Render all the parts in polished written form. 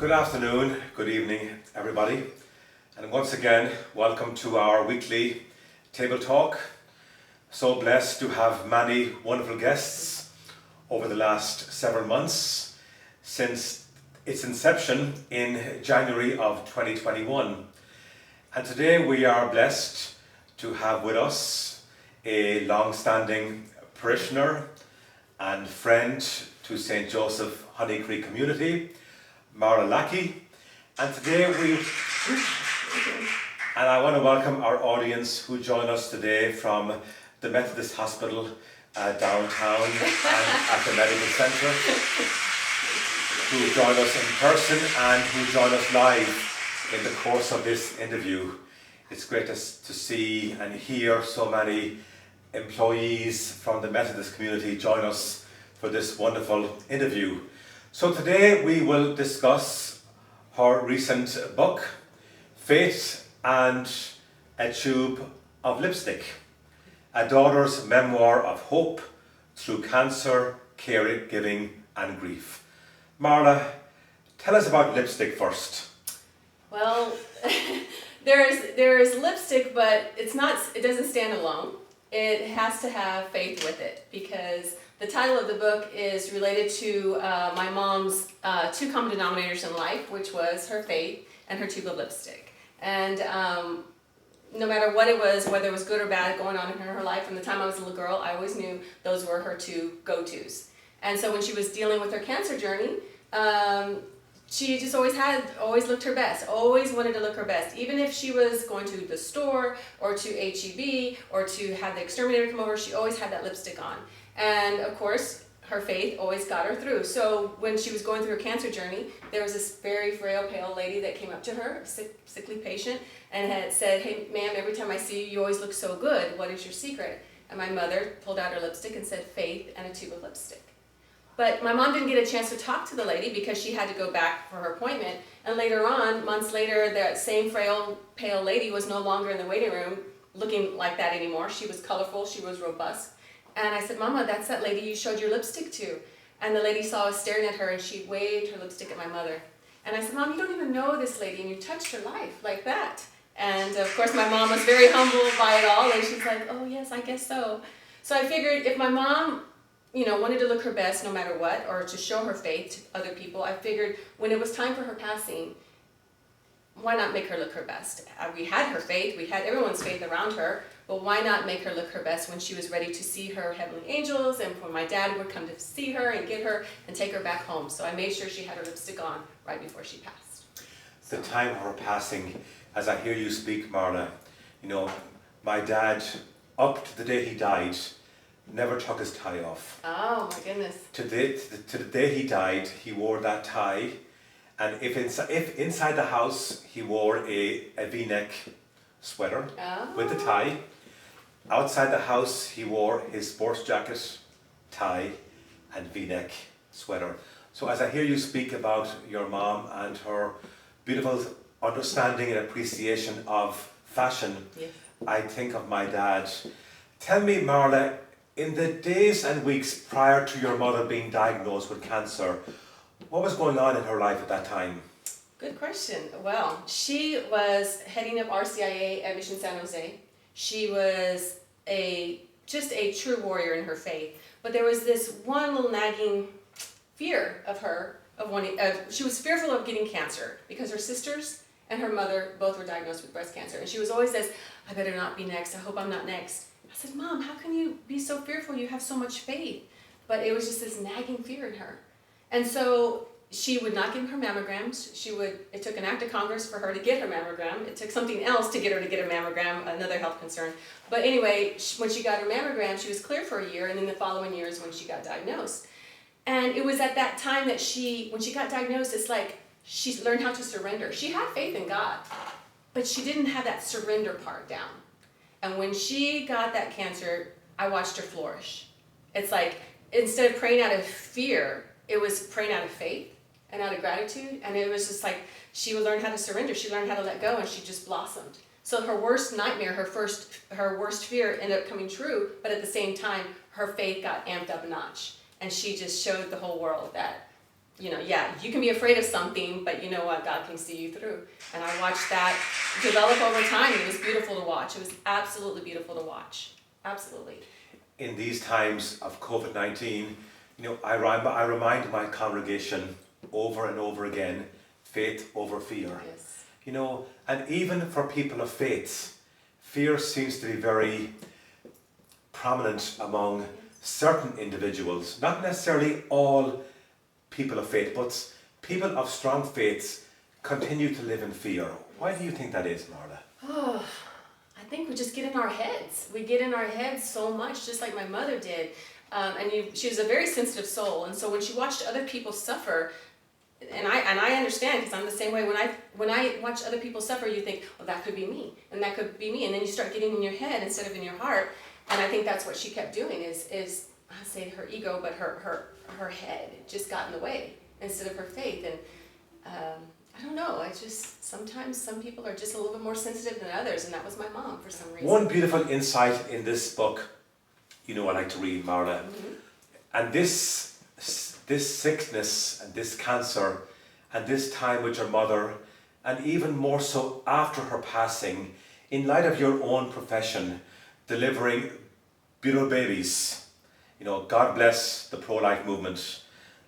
Good afternoon, good evening, everybody, and once again, welcome to our weekly table talk. So blessed to have many wonderful guests over the last several months since its inception in January of 2021. And today we are blessed to have with us a long-standing parishioner and friend to St. Joseph Honey Creek community, Marla Lackey. And today and I want to welcome our audience who join us today from the Methodist Hospital downtown and at the medical centre, who join us in person and who join us live in the course of this interview. It's great to see and hear so many employees from the Methodist community join us for this wonderful interview. So today we will discuss her recent book, Faith and a Tube of Lipstick, a daughter's memoir of hope through cancer, caregiving and grief. Marla, tell us about lipstick first. Well, there's lipstick, but it doesn't stand alone. It has to have faith with it, because the title of the book is related to my mom's two common denominators in life, which was her faith and her tube of lipstick. And no matter what it was, whether it was good or bad going on in her life, from the time I was a little girl, I always knew those were her two go-tos. And so when she was dealing with her cancer journey, she just always looked her best, always wanted to look her best. Even if she was going to the store or to HEB or to have the exterminator come over, she always had that lipstick on. And of course, her faith always got her through. So when she was going through her cancer journey, there was this very frail, pale lady that came up to her, a sickly patient, and had said, "Hey, ma'am, every time I see you, you always look so good. What is your secret?" And my mother pulled out her lipstick and said, "Faith and a tube of lipstick." But my mom didn't get a chance to talk to the lady because she had to go back for her appointment. And later on, months later, that same frail, pale lady was no longer in the waiting room looking like that anymore. She was colorful, she was robust. And I said, "Mama, that's that lady you showed your lipstick to." And the lady saw us staring at her and she waved her lipstick at my mother. And I said, "Mom, you don't even know this lady and you touched her life like that." And of course my mom was very humbled by it all, and she's like, "Oh yes, I guess so." So I figured if my mom wanted to look her best no matter what, or to show her faith to other people, I figured when it was time for her passing, why not make her look her best? We had her faith, we had everyone's faith around her, but why not make her look her best when she was ready to see her heavenly angels, and when my dad would come to see her and get her and take her back home. So I made sure she had her lipstick on right before she passed. The time of her passing, as I hear you speak, Marla, my dad, up to the day he died, never took his tie off. Oh my goodness. To the day he died, he wore that tie, and if inside the house he wore a V-neck sweater with the tie. Outside the house he wore his sports jacket, tie and V-neck sweater. So as I hear you speak about your mom and her beautiful understanding and appreciation of fashion, yes, I think of my dad. Tell me, Marla, in the days and weeks prior to your mother being diagnosed with cancer, what was going on in her life at that time? Good question. Well, she was heading up RCIA at Mission San Jose. She was just a true warrior in her faith. But there was this one little nagging fear of her, she was fearful of getting cancer because her sisters and her mother both were diagnosed with breast cancer. And she was always says, "I better not be next. I hope I'm not next." I said, "Mom, how can you be so fearful? You have so much faith." But it was just this nagging fear in her. And so she would not get her mammograms. It took an act of Congress for her to get her mammogram. It took something else to get her to get a mammogram, another health concern. But anyway, when she got her mammogram, she was clear for a year, and then the following year is when she got diagnosed. And it was at that time that when she got diagnosed, it's like she learned how to surrender. She had faith in God, but she didn't have that surrender part down. And when she got that cancer, I watched her flourish. It's like, instead of praying out of fear, it was praying out of faith and out of gratitude. And it was just like, she would learn how to surrender. She learned how to let go, and she just blossomed. So her worst nightmare, her worst fear ended up coming true, but at the same time, her faith got amped up a notch. And she just showed the whole world that yeah, you can be afraid of something, but you know what, God can see you through. And I watched that develop over time. It was beautiful to watch. It was absolutely beautiful to watch. Absolutely. In these times of COVID-19, I remind my congregation over and over again, faith over fear. Yes. And even for people of faith, fear seems to be very prominent among certain individuals, not necessarily all people of faith, but people of strong faiths continue to live in fear. Why do you think that is, Marla? Oh, I think we just get in our heads. We get in our heads so much, just like my mother did. She was a very sensitive soul, and so when she watched other people suffer, and I understand, because I'm the same way. When I watch other people suffer, you think, well, that could be me, and that could be me, and then you start getting in your head instead of in your heart. And I think that's what she kept doing is I say her ego, but her head just got in the way instead of her faith. And I don't know. Sometimes some people are just a little bit more sensitive than others, and that was my mom for some reason. One beautiful insight in this book, I like to read, Marla, and this sickness and this cancer and this time with your mother, and even more so after her passing, in light of your own profession, delivering beautiful babies. God bless the pro-life movement,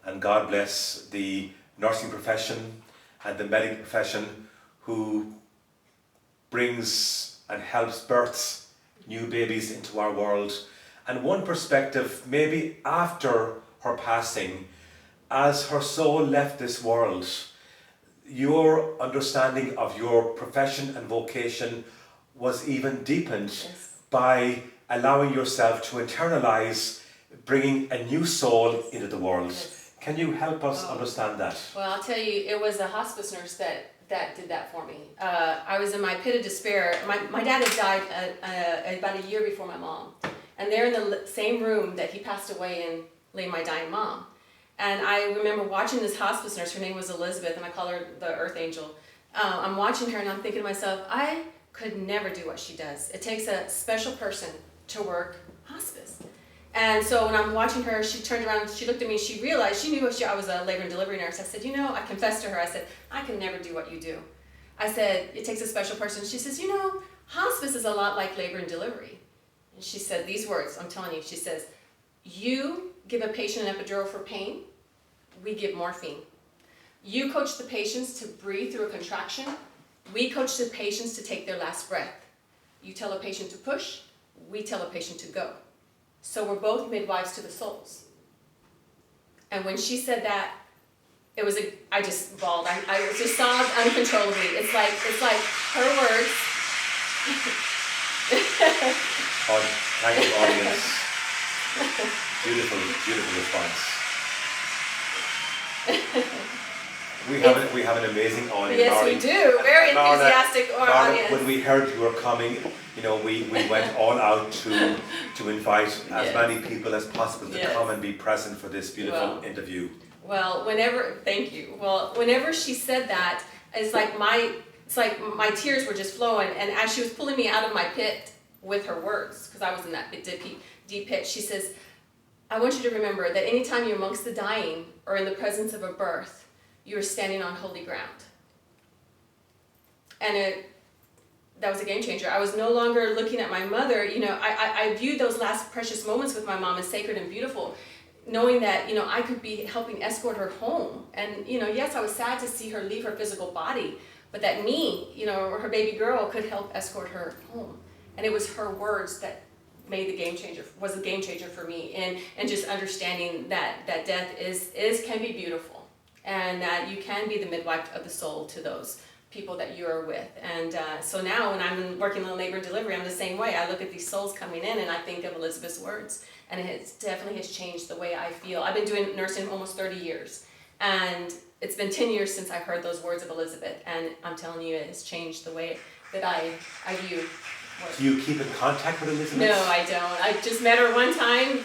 and God bless the nursing profession and the medical profession who brings and helps birth new babies into our world. And one perspective, maybe after her passing, as her soul left this world, your understanding of your profession and vocation was even deepened. Yes. By allowing yourself to internalize bringing a new soul into the world. Yes. Can you help us understand that? Well, I'll tell you, it was a hospice nurse that did that for me. I was in my pit of despair. My dad had died about a year before my mom. And they're in the same room that he passed away in, lay my dying mom. And I remember watching this hospice nurse. Her name was Elizabeth, and I call her the Earth Angel. I'm watching her, and I'm thinking to myself, I could never do what she does. It takes a special person to work hospice. And so when I'm watching her, she turned around, she looked at me, she realized, she knew I was a labor and delivery nurse. I said, I confessed to her, I said, I can never do what you do. I said, it takes a special person. She says, hospice is a lot like labor and delivery. And she said these words, I'm telling you, she says, you give a patient an epidural for pain, we give morphine. You coach the patients to breathe through a contraction, we coach the patients to take their last breath. You tell a patient to push, we tell a patient to go. So we're both midwives to the souls. And when she said that, I just bawled. I just sobbed uncontrollably. It's like her words. Thank you, audience. Beautiful, beautiful response. We have an amazing audience. Yes, we do. Very enthusiastic audience. When we heard you were coming, we went all out to invite as many people as possible to come and be present for this beautiful interview. Well, thank you. Well, whenever she said that, it's like my tears were just flowing, and as she was pulling me out of my pit with her words, because I was in that deep pit, she says, I want you to remember that anytime you're amongst the dying or in the presence of a birth, you are standing on holy ground. And that was a game changer. I was no longer looking at my mother. I viewed those last precious moments with my mom as sacred and beautiful, knowing that, I could be helping escort her home. And, yes, I was sad to see her leave her physical body, but that me, her baby girl, could help escort her home. And it was her words that was a game changer for me, and just understanding that death can be beautiful, and that you can be the midwife of the soul to those people that you are with. And so now when I'm working on labor and delivery, I'm the same way. I look at these souls coming in and I think of Elizabeth's words, and it definitely has changed the way I feel. I've been doing nursing almost 30 years, and it's been 10 years since I heard those words of Elizabeth, and I'm telling you, it has changed the way that I view work. Do you keep in contact with Elizabeth? No, I don't. I just met her one time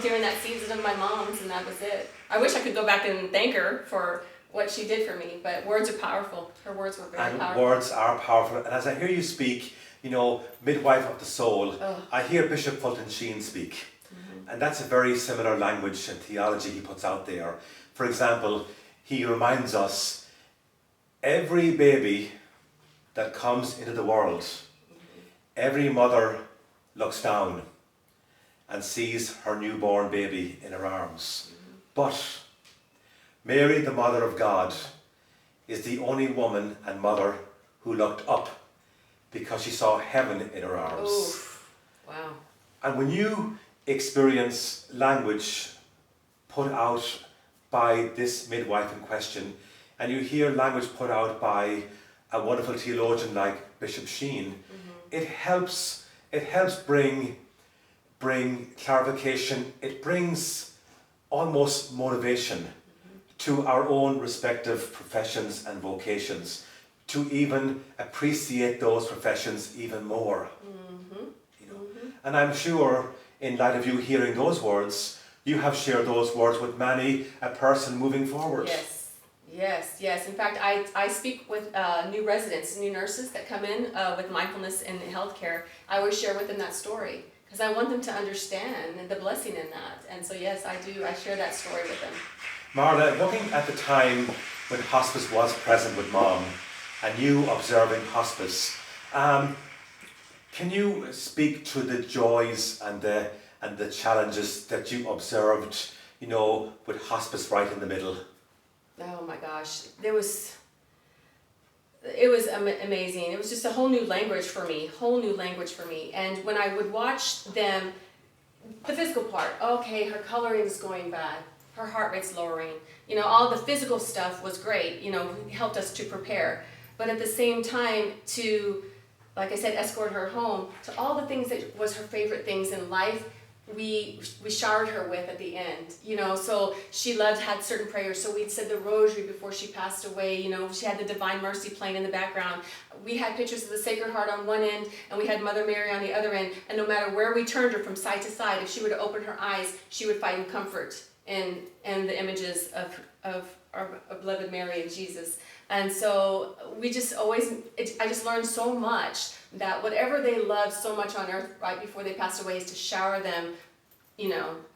during that season of my mom's, and that was it. I wish I could go back and thank her for what she did for me, but words are powerful. Her words were very powerful. And words are powerful. And as I hear you speak, midwife of the soul, I hear Bishop Fulton Sheen speak. Mm-hmm. And that's a very similar language and theology he puts out there. For example, he reminds us every baby that comes into the world, every mother looks down and sees her newborn baby in her arms. But Mary, the Mother of God, is the only woman and mother who looked up because she saw heaven in her arms. Oof. Wow. And when you experience language put out by this midwife in question, and you hear language put out by a wonderful theologian like Bishop Sheen, it helps bring clarification. It brings almost motivation to our own respective professions and vocations, to even appreciate those professions even more. You know? And I'm sure, in light of you hearing those words, you have shared those words with many a person moving forward. Yes. In fact, I speak with new residents, new nurses that come in with mindfulness in healthcare. I always share with them that story because I want them to understand the blessing in that. And so yes, I do. I share that story with them. Marla, looking at the time when hospice was present with Mom and you observing hospice, can you speak to the joys and the challenges that you observed, with hospice right in the middle? Oh my gosh, it was amazing. It was just a whole new language for me, And when I would watch them, the physical part, okay, her coloring is going bad, her heart rate's lowering, all the physical stuff was great, helped us to prepare. But at the same time, to, like I said, escort her home, to all the things that was her favorite things in life, we showered her with at the end, so she had certain prayers, so we'd said the rosary before she passed away, she had the Divine Mercy playing in the background. We had pictures of the Sacred Heart on one end, and we had Mother Mary on the other end, and no matter where we turned her from side to side, if she were to open her eyes, she would find comfort in the images of our beloved Mary and Jesus. And so we just I just learned so much that whatever they loved so much on earth right before they passed away is to shower them,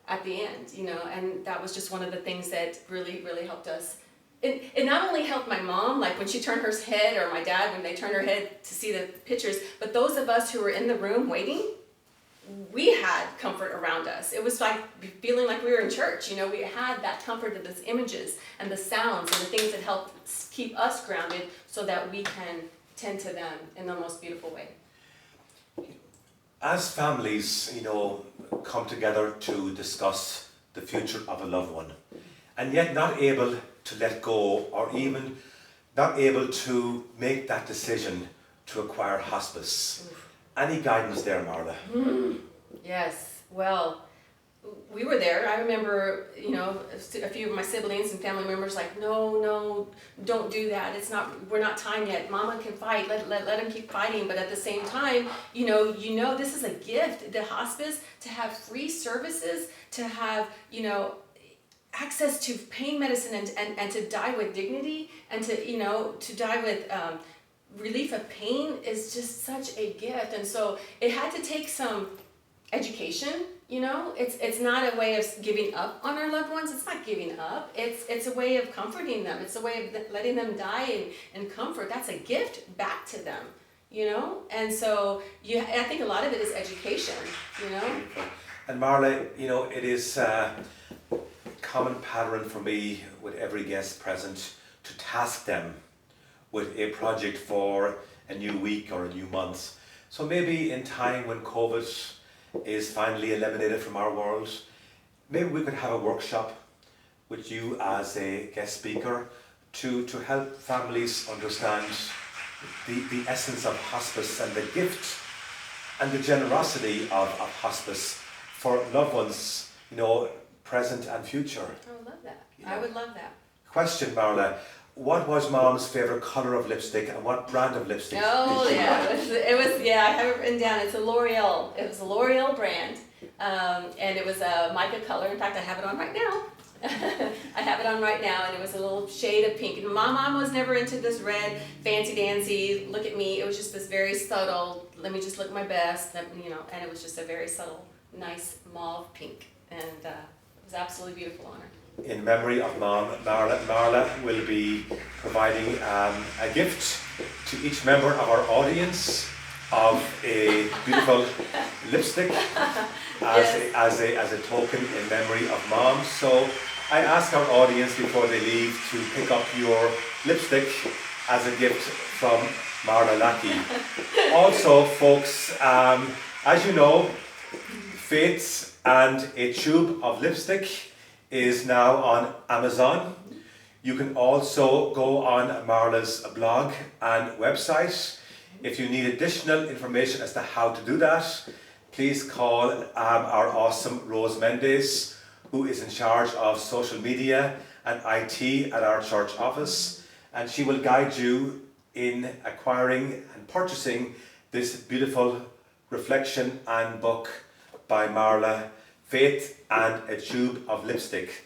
at the end, and that was just one of the things that really, really helped us. It not only helped my mom, like when she turned her head, or my dad when they turned her head to see the pictures, but those of us who were in the room waiting, we had comfort around us. It was like feeling like we were in church, we had that comfort of those images and the sounds and the things that help keep us grounded so that we can tend to them in the most beautiful way. As families, come together to discuss the future of a loved one, and yet not able to let go, or even not able to make that decision to acquire hospice. Any guidance there, Marla? Yes, well, we were there. I remember, a few of my siblings and family members like, no, don't do that. We're not time yet. Mama can fight. Let him keep fighting. But at the same time, this is a gift, the hospice, to have free services, to have, access to pain medicine and to die with dignity, and to die with relief of pain is just such a gift. And so it had to take some education. It's not a way of giving up on our loved ones. It's not giving up. It's a way of comforting them. It's a way of letting them die in comfort. That's a gift back to them, And so I think a lot of it is education, And Marla, it is a common pattern for me with every guest present to task them with a project for a new week or a new month. So maybe in time when COVID is finally eliminated from our world, maybe we could have a workshop with you as a guest speaker to help families understand the essence of hospice and the gift and the generosity of hospice for loved ones, present and future. I would love that. I would love that. Question, Marla. What was Mom's favourite colour of lipstick, and what brand of lipstick did she like? I have it written down. It's a L'Oreal. It was a L'Oreal brand, and it was a mica color. In fact, I have it on right now. And it was a little shade of pink. And my mom was never into this red, fancy-dancy, look at me. It was just this very subtle, let me just look my best, and it was just a very subtle, nice mauve pink. And it was absolutely beautiful on her. in memory of Mom Marla. Marla will be providing a gift to each member of our audience of a beautiful lipstick as a token in memory of Mom. So I ask our audience before they leave to pick up your lipstick as a gift from Marla Lackey. Also, folks, as you know, Faith and a Tube of Lipstick is now on Amazon. You can also go on Marla's blog and website. If you need additional information as to how to do that, please call our awesome Rose Mendes, who is in charge of social media and IT at our church office, and she will guide you in acquiring and purchasing this beautiful reflection and book by Marla, Faith and a Tube of Lipstick.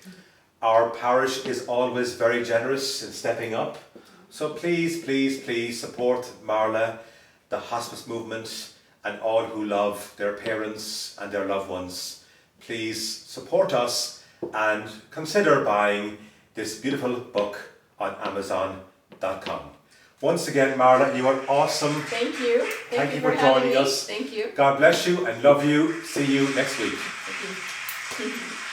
Our parish is always very generous in stepping up, so please, please, please support Marla, the hospice movement, and all who love their parents and their loved ones. Please support us and consider buying this beautiful book on Amazon.com. Once again, Marla, you are awesome. Thank you. Thank you for having joining me. us. Thank you. God bless you and love you. See you next week. Thank you.